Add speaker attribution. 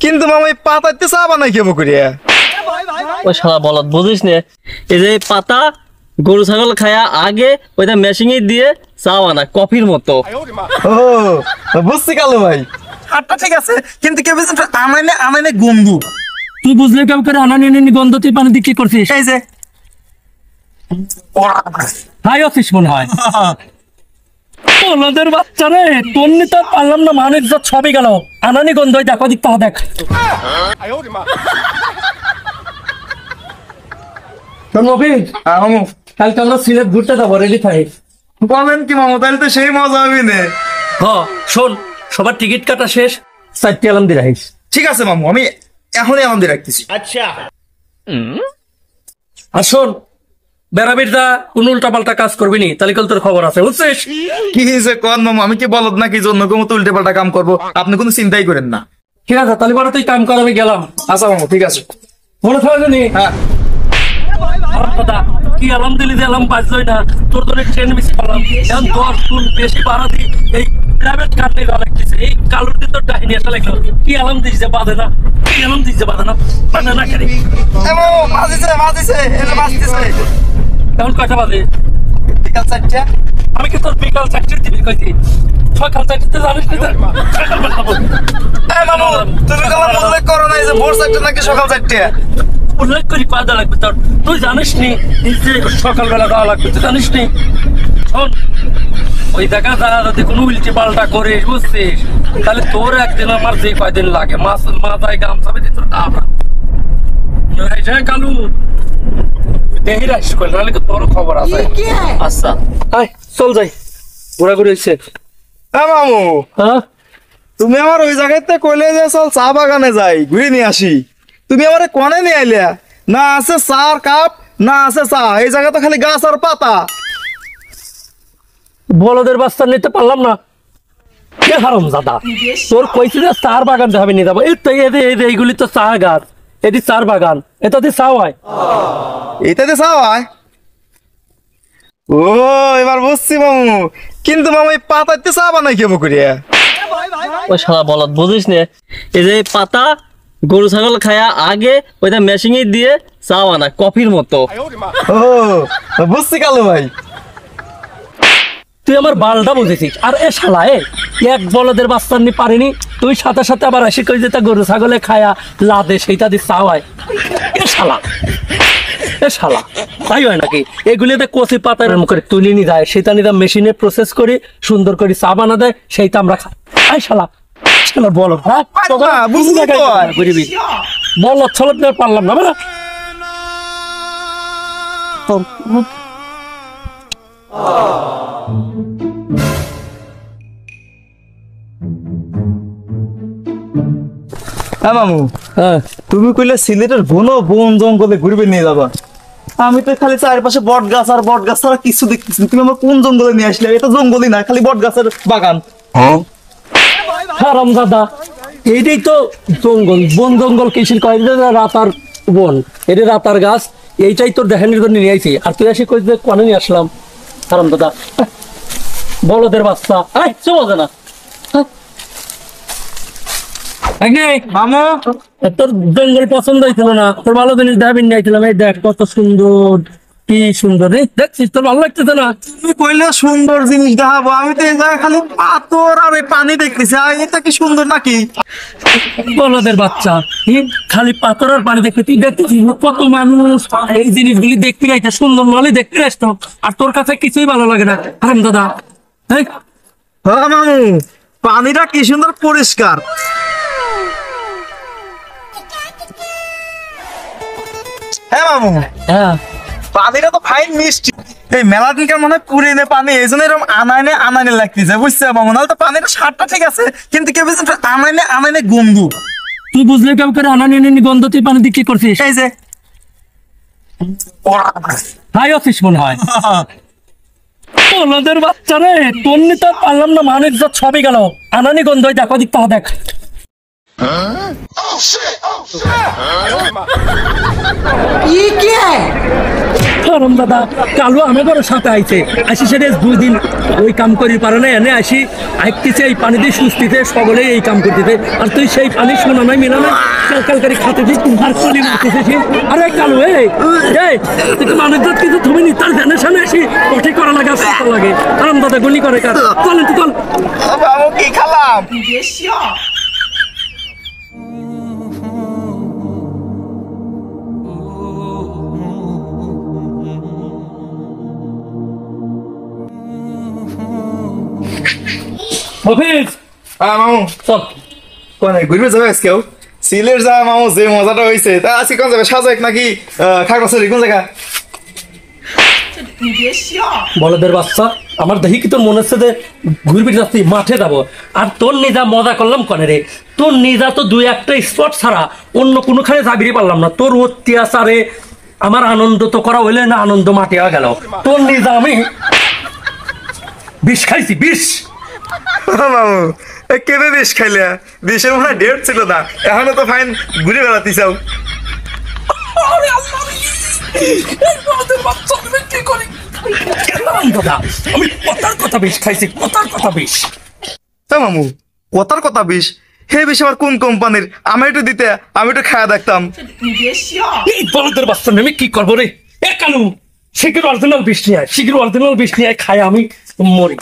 Speaker 1: কিন্তু মামা এই পাতাতে চা বানাই কেমন করিয়া?
Speaker 2: ওই শালা বলদ বুঝিস নে, এই যে পাতা গরু ছাগল খায়া আগে ওইটা মেশিনে দিয়ে চা বানায় কফির মতো।
Speaker 1: ও বুঝছি কালু ভাই, আটটা ঠিক আছে, কিন্তু কেউ আনাইনে আনাইনে গন্ধু।
Speaker 3: তুই বুঝলে কেউ করে আনানি গন্ধ তুই পানি দিয়ে কি করছিস?
Speaker 1: এই যে
Speaker 3: হাই অফিস মনে হয়। ওদের বাচ্চা রে, তোর নিতে পারলাম না, মানুষ যা ছবি গেল আনানি গন্ধ। দেখো দিক তা দেখ। কালকে আমরা সিলেট ঘুরতে যাবো, রেডি থাকি।
Speaker 1: বলেন কি মামা, তাহলে তো সেই মজা হবে না।
Speaker 3: শোন, সবার টিকিট কাটা শেষ, 4টি আলাম দিয়ে রাখিস।
Speaker 1: ঠিক আছে মামু, আমি এখনই আনন্দ রাখতেছি।
Speaker 2: আচ্ছা,
Speaker 3: আর শোন, বেড়াবিরদা কোন উল্টা পাল্টা কাজ করবি নি, তাহলে কাল তোর খবর আছে, বুঝছিস?
Speaker 1: কি যে কোন মামু, আমি কি বলদ নাকি জন্য কোনো উল্টে পাল্টা কাম করবো? আপনি কোনো চিন্তাই করেন না।
Speaker 3: ঠিক আছে, তাহলে বড় তুই কাম কর, আমি গেলাম।
Speaker 1: আচ্ছা মামু, ঠিক আছে।
Speaker 3: মনে থাকবে নি?
Speaker 1: হ্যাঁ।
Speaker 3: কি আলাম দিলি যে আলাম বাজলই না, তোর তোর ট্রেন মিস করলাম। এখন 10 গুণ বেশি ভাড়া দি এই প্রাইভেট কার নিয়ে লাগতেছে। এই কালুর দিন তোর ডাইনি আসা লাগলো। কি আলাম দিস যে বাজে না, কি আলাম দিস যে বাজে না, বাজে না কেন? এখন কয়টা বাজে?
Speaker 1: বিকাল 4টা।
Speaker 3: আমি কি তোর বিকাল 4টার দিবি কইছি? সকাল 4টাতে জানিস না?
Speaker 1: মামু তুমি তো আমার উল্লেখ করো না যে ভোর 4টা নাকি সকাল 4টা?
Speaker 3: উল্লেখ করি পাওয়া লাগবে তোর, তুই জানিস নি যে সকালবেলা দেওয়া লাগবে, তুই জানিস নি? শোন, ওই দেখা যারা যদি কোনো উল্টি পাল্টা করিস, বুঝছিস, তাহলে তোর একদিন আমার যে কয়দিন লাগে, মাথায় গামছা বেঁধে তোর দাঁড়া কালু দেহি রাইস করলে, নাহলে তোর খবর আছে।
Speaker 2: আচ্ছা
Speaker 3: আয় চল যাই, ঘোরাঘুরি হয়েছে।
Speaker 1: মামু
Speaker 3: হ্যাঁ,
Speaker 1: তুমি আমার ওই জায়গাতে কইলে যে চল চা বাগানে যাই ঘুরে নিয়ে আসি, তুমি আমার কোনে নিয়ে আইলা? না আছে চার কাপ, না আছে চা, এই জায়গা তো খালি গাছ আর পাতা।
Speaker 3: বলদের বাচ্চা নিতে পারলাম না, কে হারাম দাদা, তোর কইছি যে চার বাগান যাবে নিয়ে যাবো। এই তো এইগুলি তো চা গাছ, এটি চার বাগান, এটাতে চা হয়।
Speaker 1: এটাতে চা হয়? ও এবার বুঝছি মামু, কিন্তু মামু এই পাতাতে চা বানাই কেমন করিয়া?
Speaker 2: ওই শালা বলদ বুঝিস নে, এই যে পাতা গরু ছাগল খায়া আগে ওইটা মেশিনে দিয়ে চা বানায় কফির মতো।
Speaker 1: ও বুঝছি কালু ভাই।
Speaker 3: তুই আমার বালটা বুঝেছিস। আর এ শালা এক বলদের বাচ্চা নি পারিনি, তুই সাথে সাথে আবার আসি কই যেটা গরু ছাগলে খায়া লাদে সেইটা দিয়ে চা হয়। এ শালা, এ শালা তাই হয় নাকি? এগুলিতে কচি পাতার করে তুলে নিয়ে যায়, সেটা নিয়ে মেশিনে প্রসেস করি, সুন্দর করে চা বানা দেয়, সেইটা আমরা খাই। আই শালা, শালা বলো বল ছলত পারলাম না মানে।
Speaker 1: হ্যাঁ মামু,
Speaker 3: হ্যাঁ,
Speaker 1: তুমি কইলে সিলেটের ঘন বন জঙ্গলে ঘুরবে নিয়ে যাবা, আমি তো খালি চারপাশে বট গাছ আর বট গাছ ছাড়া কিছু দেখতেছি। তুমি আমার কোন জঙ্গলে নিয়ে আসলে? এটা জঙ্গলই না, খালি বট গাছের বাগান।
Speaker 3: হারাম দাদা, এইটাই তো জঙ্গল। বন জঙ্গল কিসের কয়? রাতার বন, এটা রাতার গাছ, এইটাই তোর দেখানোর জন্য নিয়ে আইছি। আর তুই আসি কই যে কনে নিয়ে আসলাম? হারাম দাদা, বলদের বাচ্চা, আয় চলে না।
Speaker 1: মামু
Speaker 3: তোর জঙ্গল পছন্দ হয়েছিল না, তোর ভালো জিনিস দেখাবি নিয়ে আইছিলাম। এই দেখ কত সুন্দর, কি সুন্দর, দেখছিস? তোর ভালো লাগতেছে না?
Speaker 1: তুমি কইলে সুন্দর জিনিস দেখাবো, আমি তো এই জায়গায় খালি পাথর আর এই পানি দেখতেছি। এটা কি সুন্দর নাকি?
Speaker 3: বলদের বাচ্চা, খালি পাথর আর পানি দেখতে, তুই দেখতেছিস কত মানুষ এই জিনিসগুলি দেখতে গাইতে সুন্দর মালে দেখতে আসতো, আর তোর কাছে কিছুই ভালো লাগে না। হারাম দাদা,
Speaker 1: হ্যাঁ মামু, পানিটা কি সুন্দর পরিষ্কার। হ্যাঁ মামু,
Speaker 3: হ্যাঁ
Speaker 1: পানিটা তো ফাইন মিষ্টি। এই মেলা দিনকার মনে হয় পুরিনে পানি, এই জন্য এরকম আনাইনে আনাইনে লাগতেছে, বুঝছে মামু? নাহলে তো পানিটা স্বাদটা ঠিক আছে, কিন্তু কেউ আনাইনে আনাইনে গন্ধু।
Speaker 3: তুই বুঝলে কেউ করে আনানি গন্ধ তুই পানি দিয়ে কি করছিস?
Speaker 1: এই যে
Speaker 3: হাই অফিস মনে হয়। ওদের বাচ্চা রে, তোর নিতে পারলাম না, মানুষ যা ছবি গেল আনানি গন্ধ। দেখো দিক তা দেখ। হারাম দাদা কালো আমাদের সাথে আইছে আসি সেটা 2 দিন ওই কাম করি পারে না এনে আসি আইতেছে এই পানি দিয়ে সুস্থিতে সকলে এই কাম করতেছে আর তুই সেই পানি শোনা নাই মিলা না কালকালকারি খাতে দিস আর কলি মারতেছিস আরে কালো এই তুই তো মানুষ জাত কিন্তু তুমি নি তার জানে সামনে আসি কঠি করা লাগে আসতে লাগে হারাম দাদা গুলি করে কার চলেন তো চল
Speaker 1: মামু কি খালাম
Speaker 3: অফিস
Speaker 1: হ্যাঁ মামু
Speaker 3: চল
Speaker 1: কোনে ঘুরবে যাবে আজকেও সিলেট যা মামু যে মজাটা হয়েছে তা আজকে কোন যাবে সাজেক নাকি খাগড়াছড়ি কোন জায়গা
Speaker 3: বলদের বাচ্চা আমার দেখি কি তোর মনে হচ্ছে যে ঘুরবি যাচ্ছি মাঠে যাবো আর তোর নিজা মজা করলাম কনে রে তোর নিজা তো 2-1টা স্পট ছাড়া অন্য কোনোখানে যাবিরই পারলাম না তোর অত্যাচারে আমার আনন্দ তো করা হইলে না আনন্দ মাঠে গেল তোর নিজা আমি বিষ খাইছি বিষ
Speaker 1: মামু কেবে বিষ খাইলে বিষের মনে ডেট ছিল না এখনো তো ফাইন ঘুরে বেড়াতে চাও
Speaker 3: আমি কথার কথা বিষ খাইছি কথার কথা বিষ
Speaker 1: তা মামু কথার কথা বিষ হে বিষ আবার কোন কোম্পানির আমি একটু দিতে আমি একটু খায়া দেখতাম
Speaker 3: এই বলদের বাচ্চা আমি কি করবো রে এ কালু শিগগির অরিজিনাল বিষ নিয়ে আয় শিগগির অরিজিনাল বিষ নিয়ে আয় খায় আমি মরি